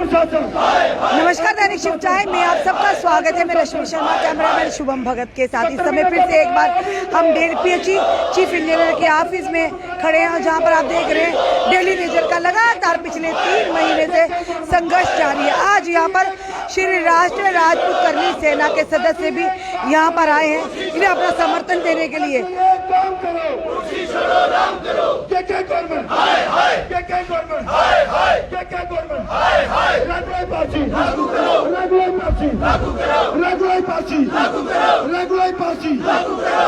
नमस्कार, दैनिक शिव टाइम में आप सबका स्वागत है। मैं रश्मि शर्मा, कैमरामैन शुभम भगत के साथ। इस समय फिर से एक बार हम पीएचई चीफ इंजीनियर के ऑफिस में खड़े हैं, जहां पर आप देख रहे हैं डेली वेजर का लगातार पिछले 3 महीने से संघर्ष जारी है। आज यहां पर श्री राष्ट्रीय राजपूत कर्मी सेना के सदस्य भी यहां पर आए हैं इन्हें अपना समर्थन देने के लिए।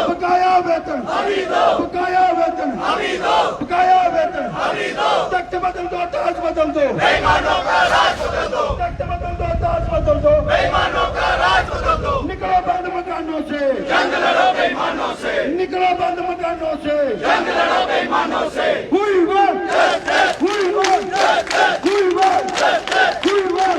बकाया वेतन, बकाया वेतन, बकाया वेतन, तख्त बदल दो, ताज बदल दो, बेईमानों का राज बदल दो, तख्त बदल दो, ताज बदल दो, बेईमानों का राज बदल दो। निकलो बंद मकानों से, जंग लड़ो बेईमानों से, निकलो बंद मकानों से, जंग लड़ो बेईमानों से। हुई वन, हुई वन, हुई वन, हुई वन।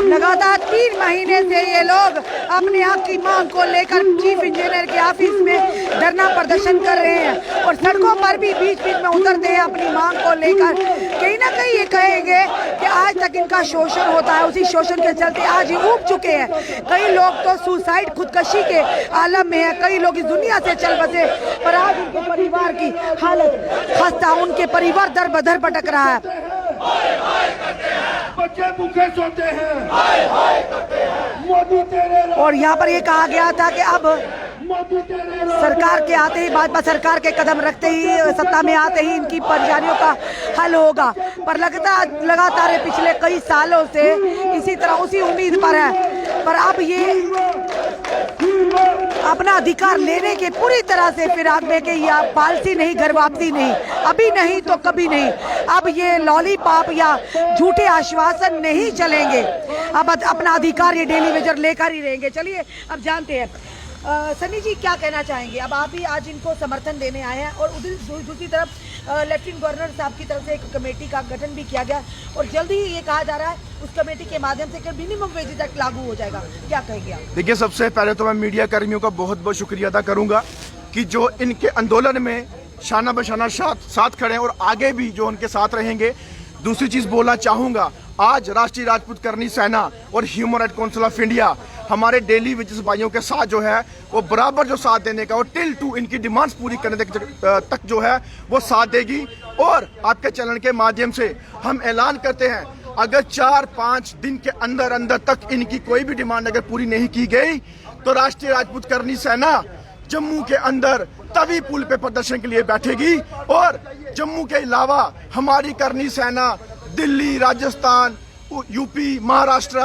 लगातार 3 महीने से ये लोग अपने हक की मांग को लेकर चीफ इंजीनियर के ऑफिस में धरना प्रदर्शन कर रहे हैं और सड़कों पर भी बीच बीच में उतरते हैं अपनी मांग को लेकर। कहीं ना कहीं ये कहेंगे कि आज तक इनका शोषण होता है, उसी शोषण के चलते आज ये ऊब चुके हैं। कई लोग तो सुसाइड, खुदकशी के आलम में है, कई लोग इस दुनिया से चल बसे, पर आज उनके परिवार की हालत खस्ता, उनके परिवार दर बदर भटक रहा है। बच्चे भूखे सोते हैं, मोदी तेरे, और यहाँ पर ये कहा गया था कि अब मोदी तेरे सरकार के आते ही, भाजपा सरकार के कदम रखते ही, सत्ता में आते ही इनकी परेशानियों का हल होगा। पर लगातार पिछले कई सालों से इसी तरह उसी उम्मीद पर है, पर अब ये अपना अधिकार लेने के पूरी तरह से फिराक में कि या पालसी नहीं, घर वापसी नहीं, अभी नहीं तो कभी नहीं। अब ये लॉलीपॉप या झूठे आश्वासन नहीं चलेंगे, अब अपना अधिकार ये डेली वेजर लेकर ही रहेंगे। चलिए अब जानते हैं सनी जी क्या कहना चाहेंगे। अब आप भी आज इनको समर्थन देने आए हैं और दूसरी तरफ लेफ्टिनेंट गवर्नर साहब की तरफ से एक कमेटी का गठन भी किया गया और जल्दी ही ये कहा जा रहा है उस कमेटी के माध्यम से मिनिमम वेज तक लागू हो जाएगा। क्या कहेंगे आप? देखिए, सबसे पहले तो मैं मीडिया कर्मियों का बहुत बहुत शुक्रिया अदा करूंगा कि जो इनके आंदोलन में शाना बशाना साथ खड़े हैं और आगे भी जो उनके साथ रहेंगे। दूसरी चीज बोलना चाहूंगा, आज राष्ट्रीय राजपूत कर्मी सेना और human right council of India हमारे डेली वेजेस भाइयों के साथ जो है वो बराबर जो साथ देने का और टिल टू इनकी डिमांड्स पूरी करने तक जो है वो साथ देगी। और आपके चैनल के माध्यम से हम ऐलान करते हैं, अगर 4-5 दिन के अंदर अंदर तक इनकी कोई भी डिमांड अगर पूरी नहीं की गई तो राष्ट्रीय राजपूत कर्मी सेना जम्मू के अंदर तवी पुल पे प्रदर्शन के लिए बैठेगी। और जम्मू के अलावा हमारी कर्मी सेना दिल्ली, राजस्थान, यूपी, महाराष्ट्र,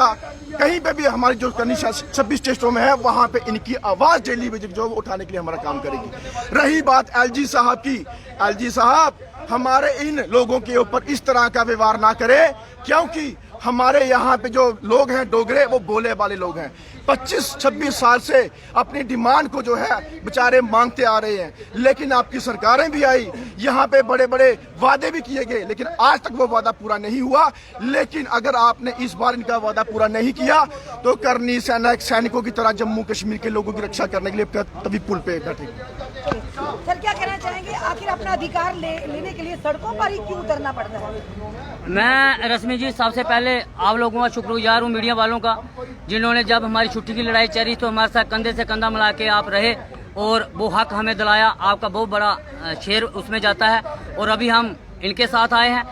कहीं पे भी हमारी जो कर्मी 26 स्टेटों में है वहां पे इनकी आवाज डेली वेजेस जो उठाने के लिए हमारा काम करेगी। रही बात एलजी साहब की, एलजी साहब हमारे इन लोगों के ऊपर इस तरह का व्यवहार ना करे, क्योंकि हमारे यहाँ पे जो लोग हैं डोगरे, वो बोले वाले लोग हैं। 25-26 साल से अपनी डिमांड को जो है बेचारे मांगते आ रहे हैं, लेकिन आपकी सरकारें भी आई, यहाँ पे बड़े बड़े वादे भी किए गए, लेकिन आज तक वो वादा पूरा नहीं हुआ। लेकिन अगर आपने इस बार इनका वादा पूरा नहीं किया तो कर्मी सेना एक सैनिकों की तरह जम्मू कश्मीर के लोगों की रक्षा करने के लिए तभी पुल पे बैठेगी। सर क्या कहना चाहेंगे, आखिर अपना अधिकार लेने के लिए सड़कों पर ही क्यों उतरना पड़ता है? मैं रश्मि जी सबसे पहले आप लोगों का शुक्रगुजार हूँ, मीडिया वालों का, जिन्होंने जब हमारी छुट्टी की लड़ाई चली तो हमारे साथ कंधे से कंधा मिला के आप रहे और वो हक हमें दिलाया। आपका बहुत बड़ा शेर उसमें जाता है और अभी हम इनके साथ आए हैं।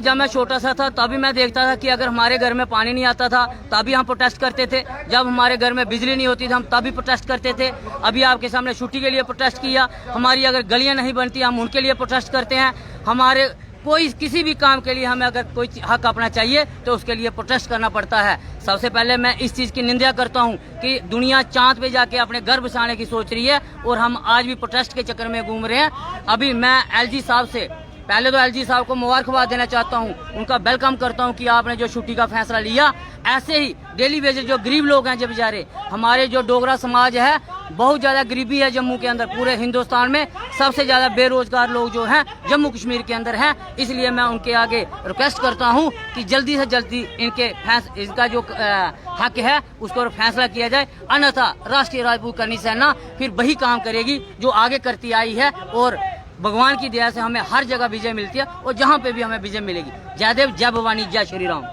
जब मैं छोटा सा था तभी मैं देखता था कि अगर हमारे घर में पानी नहीं आता था तभी हम प्रोटेस्ट करते थे, जब हमारे घर में बिजली नहीं होती थी हम तभी प्रोटेस्ट करते थे। अभी आपके सामने छुट्टी के लिए प्रोटेस्ट किया, हमारी अगर गलियां नहीं बनती हम उनके लिए प्रोटेस्ट करते हैं। हमारे कोई किसी भी काम के लिए हमें अगर कोई हक अपना चाहिए तो उसके लिए प्रोटेस्ट करना पड़ता है। सबसे पहले मैं इस चीज़ की निंदा करता हूं कि दुनिया चांद पे जाके अपने घर बसाने की सोच रही है और हम आज भी प्रोटेस्ट के चक्कर में घूम रहे हैं। अभी मैं एलजी साहब से पहले तो एलजी साहब को मुबारकबाद देना चाहता हूं, उनका वेलकम करता हूं कि आपने जो छुट्टी का फैसला लिया। ऐसे ही डेली वेजेस जो गरीब लोग हैं, जो बेचारे हमारे जो डोगरा समाज है, बहुत ज़्यादा गरीबी है जम्मू के अंदर, पूरे हिंदुस्तान में सबसे ज़्यादा बेरोजगार लोग जो हैं जम्मू कश्मीर के अंदर हैं। इसलिए मैं उनके आगे रिक्वेस्ट करता हूं कि जल्दी से जल्दी इनका जो हक है उसको फैसला किया जाए, अन्यथा राष्ट्रीय राजपूत कर्मी सेना फिर वही काम करेगी जो आगे करती आई है और भगवान की दया से हमें हर जगह विजय मिलती है और जहाँ पे भी हमें विजय मिलेगी। जयदेव, जय भवानी, जय श्री राम।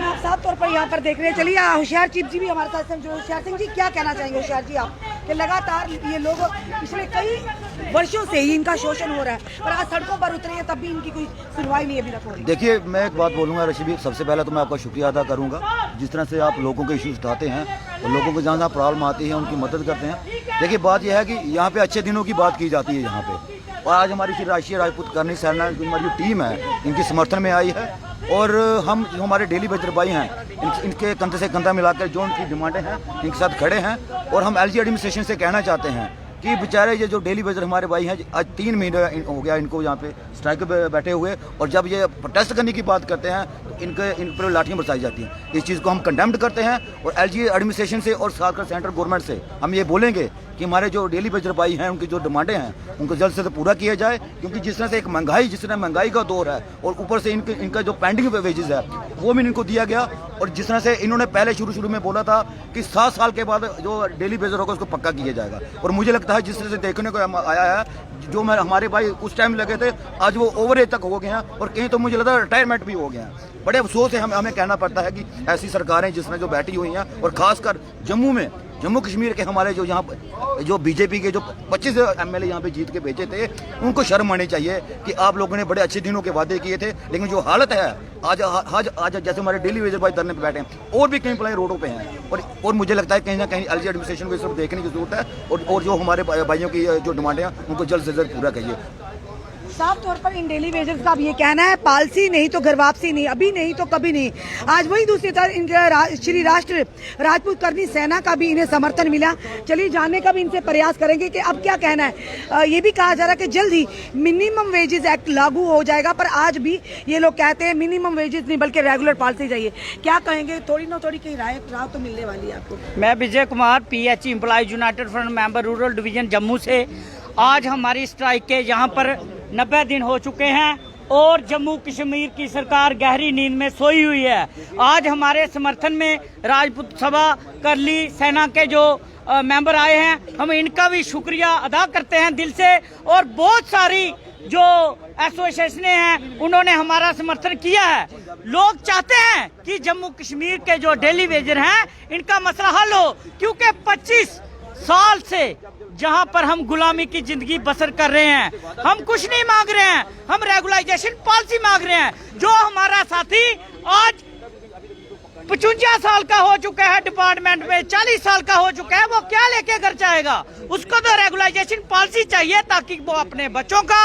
आप साफ तौर पर यहाँ पर देख रहे हैं। चलिए होशियार चीफ जी भी हमारे साथ हैं। होशियार सिंह जी, क्या कहना चाहेंगे होशियार जी आप कि लगातार ये लोग पिछले कई वर्षों से ही इनका शोषण हो रहा है और आज सड़कों पर उतरे हैं तब भी इनकी कोई सुनवाई नहीं अभी तक हो रही। देखिए, मैं एक बात बोलूँगा रशीद, सबसे पहले तो मैं आपका शुक्रिया अदा करूँगा जिस तरह से आप लोगों के इश्यूज उठाते हैं और लोगों को जहाँ जहाँ प्रॉब्लम आती है उनकी मदद करते हैं। देखिए, बात यह है कि यहाँ पे अच्छे दिनों की बात की जाती है यहाँ पे, और आज हमारी राष्ट्रीय राजपूत करनी सेना की हमारी जो टीम है इनकी समर्थन में आई है और हम जो हमारे डेली बेजर भाई हैं इनके कंधे से कंधा मिलाकर जो उनकी डिमांडें हैं इनके साथ खड़े हैं। और हम एलजी एडमिनिस्ट्रेशन से कहना चाहते हैं कि बेचारे ये जो डेली बेजर हमारे भाई हैं, आज 3 महीने हो गया इनको यहाँ पे स्ट्राइक पे बैठे हुए, और जब ये प्रोटेस्ट करने की बात करते हैं तो इन पर लाठियाँ बरसाई जाती हैं। इस चीज़ को हम कंडेम्ड करते हैं और एलजी एडमिनिस्ट्रेशन से और साथ सेंट्रल गवर्नमेंट से हम ये बोलेंगे कि हमारे जो डेली बेजर भाई हैं उनकी जो डिमांडें हैं उनको जल्द से जल्द पूरा किया जाए, क्योंकि जिस तरह से एक महंगाई का दौर है और ऊपर से इनका जो पेंडिंग वेजेस है वो भी इनको दिया गया, और जिस तरह से इन्होंने पहले शुरू में बोला था कि 7 साल के बाद जो डेली बेजर होगा उसको पक्का किया जाएगा, और मुझे लगता है जिस तरह से देखने को आया है जो हमारे भाई उस टाइम लगे थे आज वो ओवर एज तक हो गए हैं और कहीं तो मुझे लगता है रिटायरमेंट भी हो गए हैं। बड़े अफसोस है हमें कहना पड़ता है कि ऐसी सरकारें जिसमें जो बैठी हुई हैं, और खासकर जम्मू कश्मीर के हमारे जो यहाँ जो बीजेपी के जो 25 एमएलए यहाँ पे जीत के भेजे थे उनको शर्म आनी चाहिए कि आप लोगों ने बड़े अच्छे दिनों के वादे किए थे, लेकिन जो हालत है आज जैसे हमारे डेली वेजर भाई धरने पे बैठे हैं और भी कई प्लाई रोडों पे हैं, और मुझे लगता है कहीं ना कहीं एलजी एडमिनिस्ट्रेशन को इस तरफ देखने की जरूरत है और जो हमारे भाइयों की जो डिमांडें हैं उनको जल्द से जल्द पूरा करिए। साफ तौर पर इन डेली वेजर्स का अब ये कहना है पॉलिसी नहीं तो घर वापसी नहीं, अभी नहीं तो कभी नहीं। आज वही दूसरी तरफ इनका श्री राष्ट्र राजपूत करनी सेना का भी इन्हें समर्थन मिला। चलिए जानने का भी इनसे प्रयास करेंगे कि अब क्या कहना है। ये भी कहा जा रहा है कि जल्द ही मिनिमम वेजेस एक्ट लागू हो जाएगा, पर आज भी ये लोग कहते हैं मिनिमम वेजेस नहीं बल्कि रेगुलर पॉलिसी चाहिए। क्या कहेंगे? थोड़ी ना थोड़ी कहीं राय तो मिलने वाली है आपको। मैं Vijay Kumar, PH employ united front member rural division Jammu से। आज हमारी स्ट्राइक के यहाँ पर 90 दिन हो चुके हैं और जम्मू कश्मीर की सरकार गहरी नींद में सोई हुई है। आज हमारे समर्थन में राजपूत सभा करली सेना के जो मेंबर आए हैं, हम इनका भी शुक्रिया अदा करते हैं दिल से, और बहुत सारी जो एसोसिएशनें हैं उन्होंने हमारा समर्थन किया है। लोग चाहते हैं कि जम्मू कश्मीर के जो डेली वेजर हैं इनका मसला हल हो, क्योंकि 25 साल से जहां पर हम गुलामी की जिंदगी बसर कर रहे हैं, हम कुछ नहीं मांग रहे हैं, हम रेगुलाइजेशन पॉलिसी मांग रहे हैं। जो हमारा साथी आज 55 साल का हो चुका है डिपार्टमेंट में, 40 साल का हो चुका है, वो क्या लेके घर जाएगा? उसको तो रेगुलाइजेशन पॉलिसी चाहिए ताकि वो अपने बच्चों का,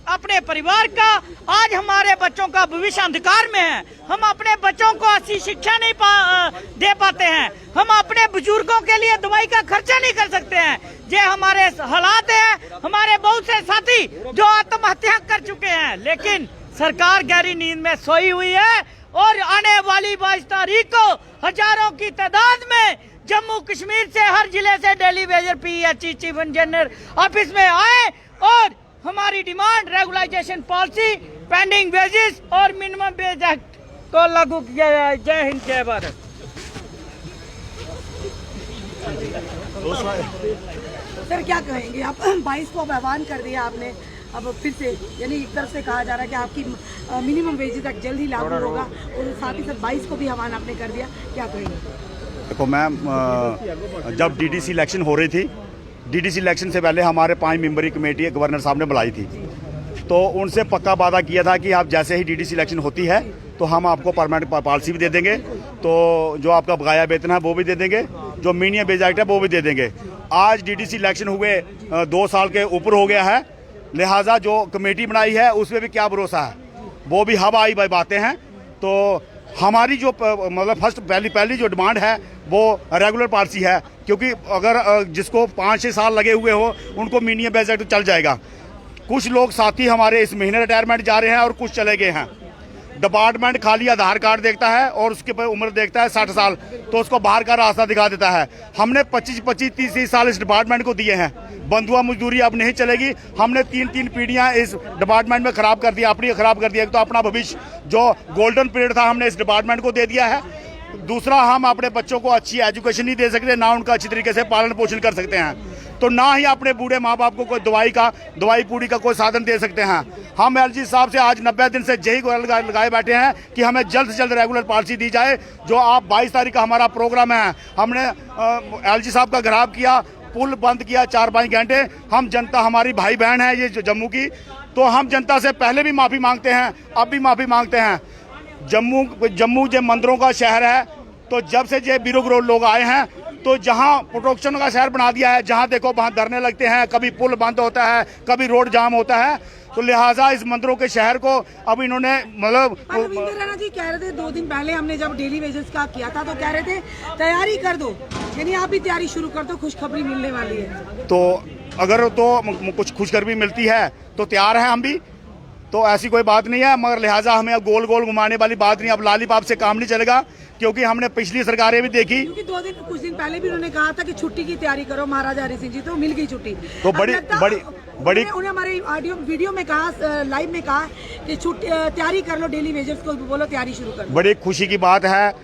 अपने परिवार का, आज हमारे बच्चों का भविष्य अंधकार में है। हम अपने बच्चों को अच्छी शिक्षा नहीं दे पाते हैं, हम अपने बुजुर्गों के लिए दवाई का खर्चा नहीं कर सकते हैं। ये हमारे हालात है। हमारे बहुत से साथी जो आत्महत्या कर चुके हैं, लेकिन सरकार गहरी नींद में सोई हुई है, और आने वाली 22 तारीख को हजारों की तादाद में जम्मू कश्मीर से हर जिले से daily Vaser PH chief engineer office में आए और हमारी demand regularisation policy, pending wages और मिनिमम वेज एक्ट को लागू किया जाए। जय हिंद, जय भारत। सर क्या कहेंगे आप? 22 को अब आह्वान कर दिया आपने, अब फिर से यानी एक तरफ से कहा जा रहा है कि आपकी मिनिमम वेजेस तक जल्द ही लागू होगा, और साथ ही साथ 22 को भी आह्वान आपने कर दिया, क्या कहेंगे? देखो मैम, जब DDC इलेक्शन हो रही थी, DDC इलेक्शन से पहले हमारे 5 मेंबरी कमेटी गवर्नर साहब ने बुलाई थी, तो उनसे पक्का वादा किया था कि आप जैसे ही DDC इलेक्शन होती है तो हम आपको परमानेंट पॉलिसी भी दे देंगे, तो जो आपका बकाया वेतन है वो भी दे देंगे, जो मिनिमम वेज एक्ट है वो भी दे देंगे। आज DDC इलेक्शन हुए 2 साल के ऊपर हो गया है, लिहाजा जो कमेटी बनाई है उसमें भी क्या भरोसा है, वो भी हवाई बातें हैं। तो हमारी जो मतलब पहली जो डिमांड है वो रेगुलर पॉलिसी है, क्योंकि अगर जिसको 5-6 साल लगे हुए हो उनको मिनिमम वेज एक्ट चल जाएगा। कुछ लोग साथी हमारे इस महीने रिटायरमेंट जा रहे हैं और कुछ चले गए हैं। डिपार्टमेंट खाली आधार कार्ड देखता है और उसके पर उम्र देखता है 60 साल, तो उसको बाहर का रास्ता दिखा देता है। हमने 25-30 साल इस डिपार्टमेंट को दिए हैं, बंधुआ मजदूरी अब नहीं चलेगी। हमने 3 पीढ़ियां इस डिपार्टमेंट में खराब कर दिया, अपनी खराब कर दिया। एक तो अपना भविष्य जो गोल्डन पीरियड था हमने इस डिपार्टमेंट को दे दिया है, दूसरा हम अपने बच्चों को अच्छी एजुकेशन नहीं दे सकते, ना उनका अच्छी तरीके से पालन पोषण कर सकते हैं। तो ना ही अपने बूढ़े माँ बाप को कोई दवाई पूड़ी का कोई साधन दे सकते हैं। हम एलजी साहब से आज 90 दिन से यही लगाए बैठे हैं कि हमें जल्द से जल्द रेगुलर पॉलिसी दी जाए। जो आप 22 तारीख का हमारा प्रोग्राम है, हमने एलजी साहब का घराव किया, पुल बंद किया 4-5 घंटे। हम जनता, हमारी भाई बहन है ये जम्मू की, तो हम जनता से पहले भी माफ़ी मांगते हैं, अब भी माफ़ी मांगते हैं। जम्मू जो मंदिरों का शहर है, तो जब से ये बेरोजगार लोग आए हैं तो जहां प्रोटेक्शन का शहर बना दिया है, जहां देखो वहां धरने लगते हैं, कभी पुल बंद होता है, कभी रोड जाम होता है। तो लिहाजा इस मंदिरों के शहर को अब इन्होंने मतलब रविंद्र रैना जी कह रहे थे 2 दिन पहले हमने जब डेली वेजेस का किया था तो कह रहे थे तैयारी कर दो, यानी आप भी तैयारी शुरू कर दो, खुशखबरी मिलने वाली है। तो अगर तो कुछ खुशखबरी मिलती है तो तैयार है हम भी, तो ऐसी कोई बात नहीं है। मगर लिहाजा हमें अब गोल गोल घुमाने वाली बात नहीं, अब लालीपाप से काम नहीं चलेगा, क्योंकि हमने पिछली सरकारें भी देखी। क्योंकि कुछ दिन पहले भी उन्होंने कहा था कि छुट्टी की तैयारी करो महाराजा हरि सिंह जी, तो मिल गई छुट्टी। तो बड़ी उन्होंने हमारे ऑडियो वीडियो में कहा, लाइव में कहा कि छुट्टी तैयारी कर लो, डेली वेजेस को बोलो तैयारी शुरू कर लो। बड़ी खुशी की बात है,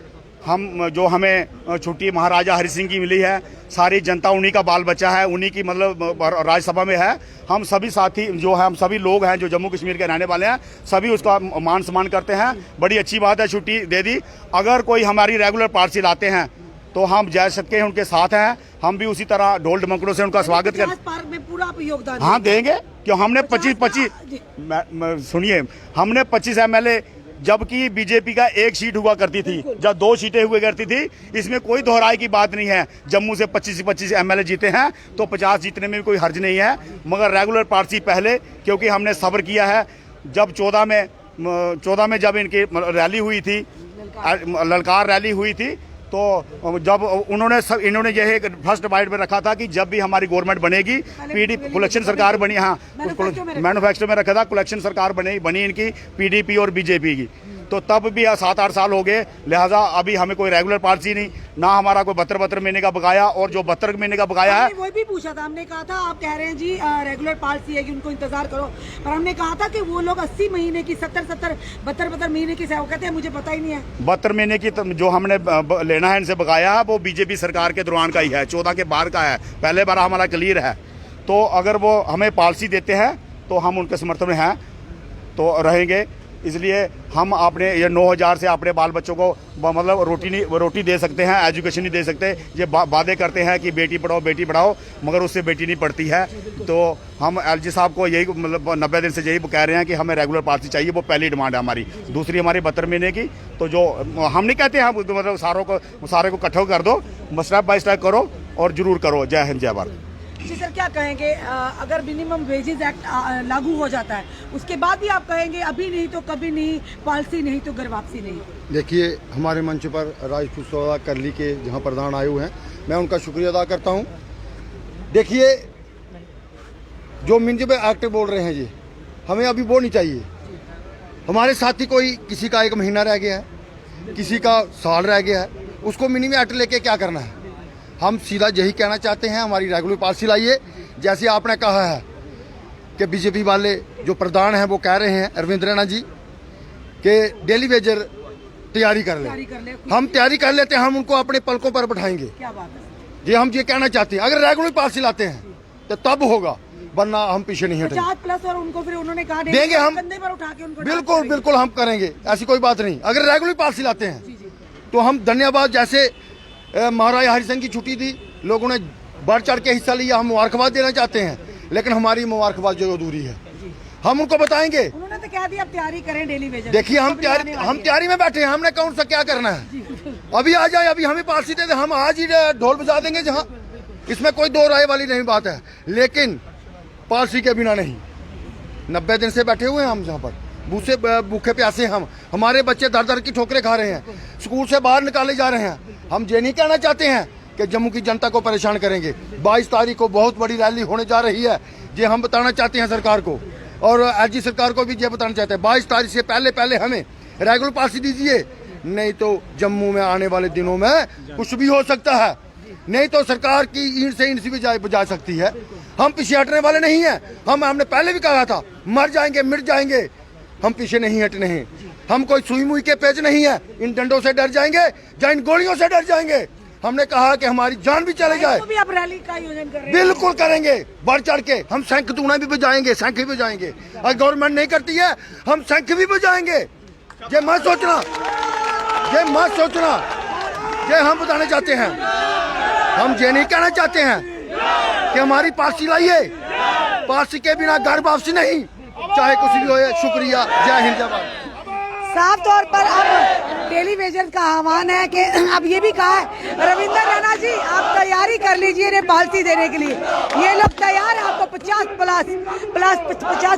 हम जो हमें छुट्टी महाराजा हरि सिंह की मिली है, सारी जनता उन्हीं का बाल बच्चा है, उन्हीं की मतलब राज्यसभा में है। हम सभी साथी जो है, हम सभी लोग हैं जो जम्मू कश्मीर के रहने वाले हैं, सभी उसका मान सम्मान करते हैं। बड़ी अच्छी बात है, छुट्टी दे दी। अगर कोई हमारी रेगुलर पॉलिसी लाते हैं तो हम जय सके उनके साथ हैं, हम भी उसी तरह ढोल ढमकड़ों से उनका स्वागत करें। पार्क में पूरा योगदान हाँ देंगे, क्यों हमने 25 सुनिए, हमने 25 MLA, जबकि बीजेपी का 1 सीट हुआ करती थी, जब 2 सीटें हुआ करती थी, इसमें कोई दोहराई की बात नहीं है। जम्मू से 25 MLA जीते हैं तो 50 जीतने में भी कोई हर्ज नहीं है। मगर रेगुलर पॉलिसी पहले, क्योंकि हमने सब्र किया है। जब 14 में जब इनकी रैली हुई थी, ललकार रैली हुई थी, तो जब इन्होंने यह फर्स्ट बाइट में रखा था कि जब भी हमारी गवर्नमेंट बनेगी, कलेक्शन सरकार बनी, हाँ मैन्युफैक्चर में रखा था, कलेक्शन सरकार बनी इनकी PDP और BJP की, तो तब भी 7-8 साल हो गए। लिहाजा अभी हमें कोई रेगुलर पॉलिसी नहीं, ना हमारा कोई 72 महीने का बकाया, और जो 72 महीने का बकाया है वो भी पूछा था। हमने कहा था, आप कह रहे हैं जी रेगुलर पॉलिसी है कि उनको इंतजार करो, पर हमने कहा था कि वो लोग 80 महीने की 72 महीने की सेवा कहते हैं, मुझे पता ही नहीं है। 72 महीने की जो हमने लेना है इनसे बकाया, वो BJP सरकार के दौरान का ही है, 14 के बाद का है, पहले बार हमारा क्लियर है। तो अगर वो हमें पॉलिसी देते हैं तो हम उनके समर्थन में हैं, तो रहेंगे। इसलिए हम अपने ये 9000 से अपने बाल बच्चों को मतलब रोटी दे सकते हैं, एजुकेशन नहीं दे सकते। ये वादे करते हैं कि बेटी पढ़ाओ, मगर उससे बेटी नहीं पढ़ती है। तो हम LG साहब को यही मतलब 90 दिन से यही कह रहे हैं कि हमें रेगुलर पॉलिसी चाहिए, वो पहली डिमांड है हमारी। दूसरी हमारी 72 महीने की, तो जो हम नहीं कहते, हम मतलब सारे को इकट्ठा कर दो, स्टेप बाय स्टेप करो और जरूर करो। जय हिंद, जय भारत। जी सर, क्या कहेंगे अगर मिनिमम वेजेस एक्ट लागू हो जाता है, उसके बाद भी आप कहेंगे अभी नहीं तो कभी नहीं, पॉलिसी नहीं तो घर वापसी नहीं? देखिए, हमारे मंच पर राजपूत सौदा करली के जहां प्रधान आए हुए हैं, मैं उनका शुक्रिया अदा करता हूं। देखिए, जो मिनिमम एक्ट बोल रहे हैं जी, हमें अभी वो नहीं चाहिए। हमारे साथी कोई किसी का 1 महीना रह गया है, किसी का साल रह गया है, उसको मिनिमम एक्ट लेके क्या करना है? हम सीधा यही कहना चाहते हैं, हमारी रेगुलर पॉलिसी लाइए। जैसे आपने कहा है कि BJP वाले जो प्रधान हैं वो कह रहे हैं, रविंद्र रैना जी, कि डेली वेजर तैयारी कर ले। हम तैयारी कर लेते हैं, हम उनको अपने पलकों पर बैठाएंगे। क्या बात है? ये हम ये कहना चाहते हैं, अगर रेगुलर पॉलिसी लाते हैं तो तब होगा, वरना हम पीछे नहीं हटेंगे। 50+ और उनको फिर उन्होंने कहा देंगे हम, कंधे पर उठा के उनको बिल्कुल हम करेंगे, ऐसी कोई बात नहीं। अगर रेगुलर पॉलिसी लाते हैं तो हम धन्यवाद, जैसे महाराजा हरि सिंह की छुट्टी दी, लोगों ने बढ़ चढ़ के हिस्सा लिया, हम मुबारकबाद देना चाहते हैं, लेकिन हमारी मुबारकबाद जो अधूरी है, हम उनको बताएंगे। उन्होंने तो कह दिया अब तैयारी करें डेली वेजेस। देखिए, हम तैयारी में बैठे हैं, हमने कौन सा क्या करना है। अभी आ जाए, अभी हमें पॉलिसी दे दे, हम आज ही ढोल बजा देंगे जहाँ, इसमें कोई दो राय वाली नहीं बात है, लेकिन पॉलिसी के बिना नहीं। 90 दिन से बैठे हुए हैं हम यहाँ पर, भूखे प्यासे हम, हमारे बच्चे दर की ठोकरें खा रहे हैं, स्कूल से बाहर निकाले जा रहे हैं। हम ये नहीं कहना चाहते हैं कि जम्मू की जनता को परेशान करेंगे। 22 तारीख को बहुत बड़ी रैली होने जा रही है, ये हम बताना चाहते हैं सरकार को, और LG सरकार को भी ये बताना चाहते हैं, 22 तारीख से पहले हमें रेगुलर पॉलिसी दीजिए, नहीं तो जम्मू में आने वाले दिनों में कुछ भी हो सकता है। नहीं तो सरकार की ईंट से ईंट भी बजा सकती है। हम पीछे हटने वाले नहीं हैं। हमने पहले भी कहा था, मर जाएंगे मिट जाएंगे, हम पीछे नहीं हटने हैं। हम कोई सुई मुई के पेज नहीं है, इन डंडों से डर जाएंगे या इन गोलियों से डर जाएंगे। हमने कहा कि हमारी जान भी चले जाए, तो भी आप रैली का आयोजन कर रहे हैं। बिल्कुल करेंगे, बढ़ चढ़ के। हम शंख दूना भी बजाएंगे, शंख भी बजाएंगे। अगर गवर्नमेंट नहीं करती है हम शंख भी बजाएंगे। ये मत सोचना, ये मत सोचना, ये हम बताने चाहते हैं। हम ये नहीं कहना चाहते हैं कि हमारी पार्टी लाइए, पार्टी के बिना घर वापसी नहीं, चाहे कुछ भी हो। शुक्रिया, जय हिंद, जय भारत। साफ तौर पर अब टेलीविजन का आह्वान है कि अब ये भी कहा है रविंद्र रैना जी, आप तैयारी कर लीजिए इन्हें पालसी देने के लिए। ये लोग तैयार है आपको 50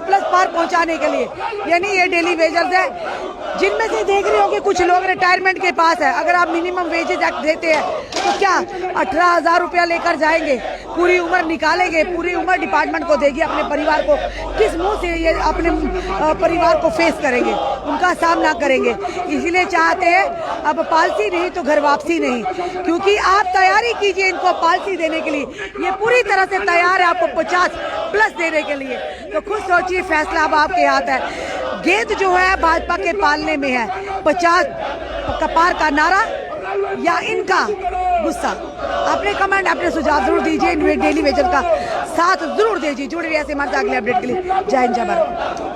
प्लस पार पहुंचाने के लिए। यानी ये टेलीविजन है जिनमें से देख रहे हो कि कुछ लोग रिटायरमेंट के पास है। अगर आप मिनिमम वेजेस एक्ट देते हैं तो क्या 18,000 रुपया लेकर जाएंगे, पूरी उम्र निकालेंगे, पूरी उम्र डिपार्टमेंट को देगी, अपने परिवार को किस मुंह से ये अपने परिवार को फेस करेंगे, उनका सामना करेंगे। इसीलिए चाहते हैं अब पॉलिसी नहीं तो घर वापसी नहीं, क्योंकि आप तैयारी कीजिए इनको पॉलिसी देने के लिए। ये पूरी तरह से तैयार है आपको 50 प्लस देने के लिए। तो खुद सोचिए, फैसला अब आपके हाथ है। गेंद जो है भाजपा के पालने में है, 50 कपार का नारा या इनका गुस्सा। अपने कमेंट, अपने सुझाव जरूर दीजिए। डेली वेजन का साथ जरूर दीजिए। जुड़े रहिए ऐसे हमारे अगले अपडेट के लिए। जय हिंद, जय भारत।